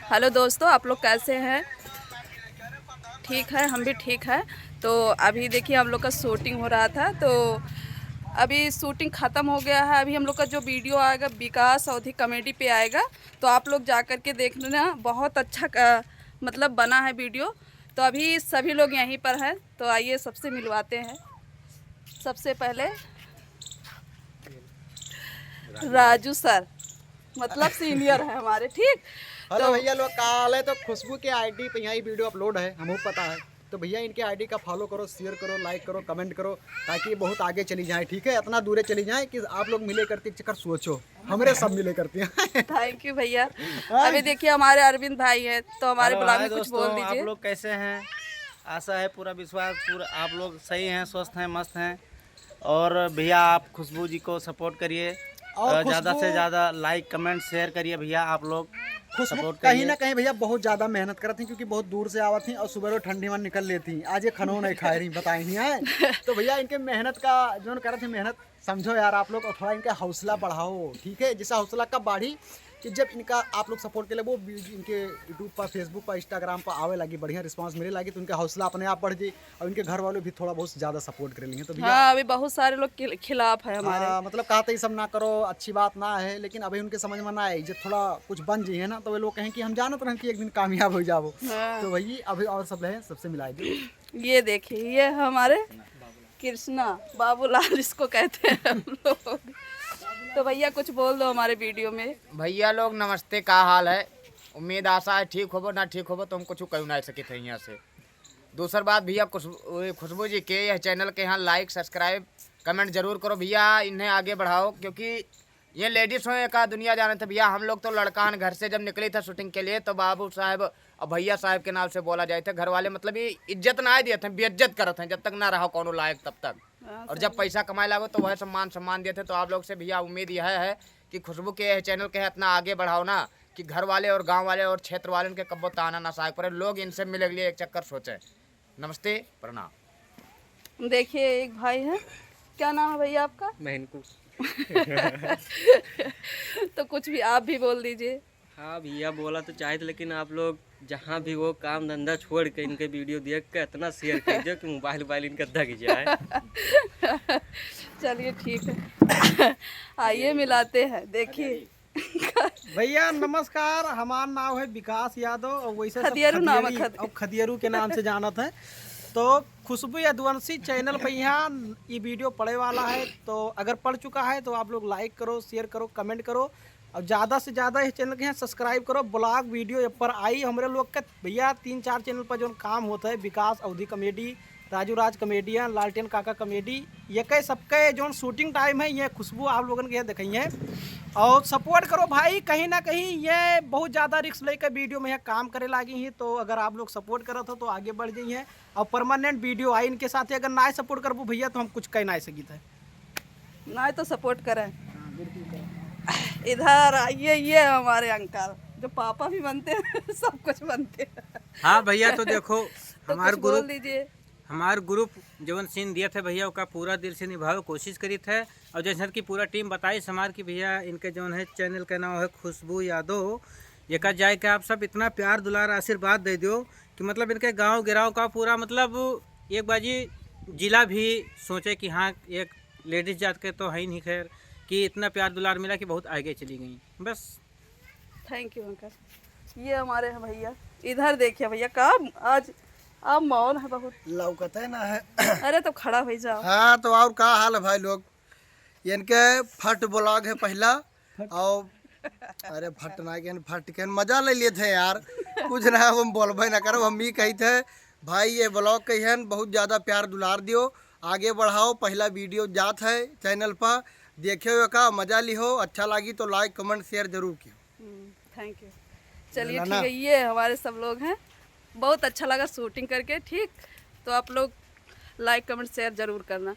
Hello दोस्तों, आप लोग कैसे हैं? ठीक है, हम भी ठीक है। तो अभी देखिए हम लोग का शूटिंग हो रहा था, तो अभी शूटिंग ख़त्म हो गया है। अभी हम लोग का जो वीडियो आएगा विकास अवधी कॉमेडी पे आएगा, तो आप लोग जा कर के देख लेना। बहुत अच्छा मतलब बना है वीडियो। तो अभी सभी लोग यहीं पर हैं, तो आइए सबसे मिलवाते हैं। सबसे पहले राजू सर, मतलब सीनियर है हमारे, ठीक। हेलो तो भैया लोग, काल है तो खुशबू के आईडी पे यहाँ वीडियो अपलोड है, हमको पता है। तो भैया इनके आईडी का फॉलो करो, शेयर करो, लाइक करो, कमेंट करो, ताकि ये बहुत आगे चली जाए। ठीक है, इतना दूरे चली जाए कि आप लोग मिले करते चक्कर सोचो हमरे सब मिले करते हैं। थैंक यू भैया। अभी देखिए हमारे अरविंद भाई हैं, तो हमारे हेलो ब्लॉग हाय में कुछ दोस्तों, बोल आप दीजिए। लोग कैसे हैं? आशा है, पूरा विश्वास, पूरा आप लोग सही हैं, स्वस्थ हैं, मस्त हैं। और भैया आप खुशबू जी को सपोर्ट करिए, और ज़्यादा खुशबू से ज़्यादा लाइक कमेंट शेयर करिए भैया, आप लोग खुशबू सपोर्ट कहीं ना करिए। कहीं भैया बहुत ज़्यादा मेहनत करती थी, क्योंकि बहुत दूर से आवत थी और सुबह रोज ठंडी में निकल लेती। आज ये खनो नहीं खा रही, बताई नहीं है। तो भैया इनके मेहनत का जो कर रहे थे, मेहनत समझो यार आप लोग, और थोड़ा इनका हौसला बढ़ाओ। ठीक है, जैसा हौसला कब बढ़ी कि जब इनका आप लोग सपोर्ट के लिए वो इनके यूट्यूब पर, फेसबुक पर, इंस्टाग्राम पर आवे लगी, बढ़िया रिस्पांस मिले लगी, तो उनका हौसला अपने आप बढ़ गई और इनके घर वालों भी थोड़ा बहुत ज़्यादा सपोर्ट कर लिए। तो भैया हाँ, अभी बहुत सारे लोग खिलाफ है हमारे। हाँ, मतलब कहा था ये सब ना करो, अच्छी बात ना है, लेकिन अभी उनके समझ में ना आए। जब थोड़ा कुछ बन जाइए ना, तो वे लोग कहें कि हम जानते रहे कि एक दिन कामयाब हो जाओ। हाँ, तो वही अभी और सब रहे, सबसे मिलाई दो। ये देखिए, ये हमारे कृष्णा बाबूलाल इसको कहते हैं हम लोग। तो भैया कुछ बोल दो हमारे वीडियो में। भैया लोग नमस्ते, का हाल है? उम्मीद आशा है ठीक होबो, ना ठीक होबो तो हम कुछ कहू ना सके थे यहाँ से। दूसर बात भैया, खुशबू जी के यह चैनल के यहाँ लाइक सब्सक्राइब कमेंट जरूर करो भैया, इन्हें आगे बढ़ाओ, क्योंकि ये लेडीज हो का दुनिया जाने थे भैया। हम लोग तो लड़कान घर से जब निकले थे शूटिंग के लिए, तो बाबू साहब और भैया साहब के नाम से बोला जाए थे। घर वाले मतलब ये इज्जत ना दिए थे, बेइज्जत करते हैं, जब तक ना रहो कौनो लायक तब तक। और जब पैसा कमाए लागो तो वह सम्मान दिए थे। तो आप लोग से भैया उम्मीद यह है कि खुशबू के चैनल के इतना आगे बढ़ाओ ना, कि घर वाले और गांव वाले और क्षेत्र वाले के कब्बो ताना ना साग पड़े, लोग इनसे मिलने के लिए एक चक्कर सोचे। नमस्ते, प्रणाम। देखिए एक भाई है, क्या नाम है भैया आपका? महनको। तो कुछ भी आप भी बोल दीजिए। हाँ भैया, बोला तो चाहे थे, लेकिन आप लोग जहाँ भी वो काम धंधा छोड़ के इनके वीडियो देख के इतना शेयर कीजिए कि मोबाइल इनका दग जाए। चलिए ठीक है। आइए मिलाते हैं, देखिए। भैया नमस्कार, हमारा नाम है विकास यादव और वैसे सब खदियारू नाम है, और खदियारू के नाम से जानत है। तो खुशबू यदुवंशी चैनल पर यहाँ ये वीडियो पड़े वाला है, तो अगर पड़ चुका है तो आप लोग लाइक करो, शेयर करो, कमेंट करो, और ज़्यादा से ज़्यादा इस चैनल के यहाँ सब्सक्राइब करो। ब्लॉग वीडियो पर आई हमारे लोग का भैया 3-4 चैनल पर जो काम होता है, विकास अवधी कॉमेडी, राजू राज कॉमेडियन, लालटेन काका कॉमेडी, ये कई सबके जो शूटिंग टाइम है, ये खुशबू आप लोगों के यहाँ दिखाई है। और सपोर्ट करो भाई, कहीं ना कहीं ये बहुत ज़्यादा रिस्क लेकर वीडियो में यहाँ काम करे लगी हैं। तो अगर आप लोग सपोर्ट करत हो तो आगे बढ़ जाइए, और परमानेंट वीडियो आई इनके साथ ही। अगर ना सपोर्ट कर भैया तो हम कुछ कह ना सकी थे ना तो सपोर्ट करें। इधर आइए, ये हमारे अंकल जो पापा भी बनते हैं, सब कुछ बनते हैं। हाँ भैया, तो देखो तो हमारे कुछ बोल ग्रुप दीजिए। हमारे ग्रुप जवन सीन दिए थे भैया, उसका पूरा दिल से निभावे कोशिश करी थे। और जैसे कि पूरा टीम बताई समार की भैया, इनके जौन है चैनल का नाम है खुशबू यादव। ये कहा जाए कि आप सब इतना प्यार दुलार आशीर्वाद दे दो कि मतलब इनके गांव गिराव का पूरा मतलब एक बाजी जिला भी सोचे कि हाँ, एक लेडीज जात के तो है ही नहीं, खैर कि इतना प्यार दुलार मिला कि बहुत आगे चली गई बस। Thank you uncle. ये हमारे हैं भैया, इधर देखिए भैया, काम आज आप मौन है बहुत। लौकत है ना है। अरे तो खड़ा हो जाओ। हाँ, तो और का हाल है भाई लोग? इनके फट ब्लॉग है पहला, और अरे फट ना के फट के मजा ले लिए थे यार। कुछ ना हम बोलबे ना करो, हम भी कही थे भाई ये ब्लॉग कहियन बहुत ज़्यादा प्यार दुलार दियो, आगे बढ़ाओ। पहला वीडियो जात है चैनल पर, देखियो का मजा लिहो, अच्छा लगी तो लाइक कमेंट शेयर जरूर कियो। Thank you. चलिए ठीक है, ये हमारे सब लोग हैं। बहुत अच्छा लगा शूटिंग करके, ठीक। तो आप लोग लाइक कमेंट शेयर ज़रूर करना।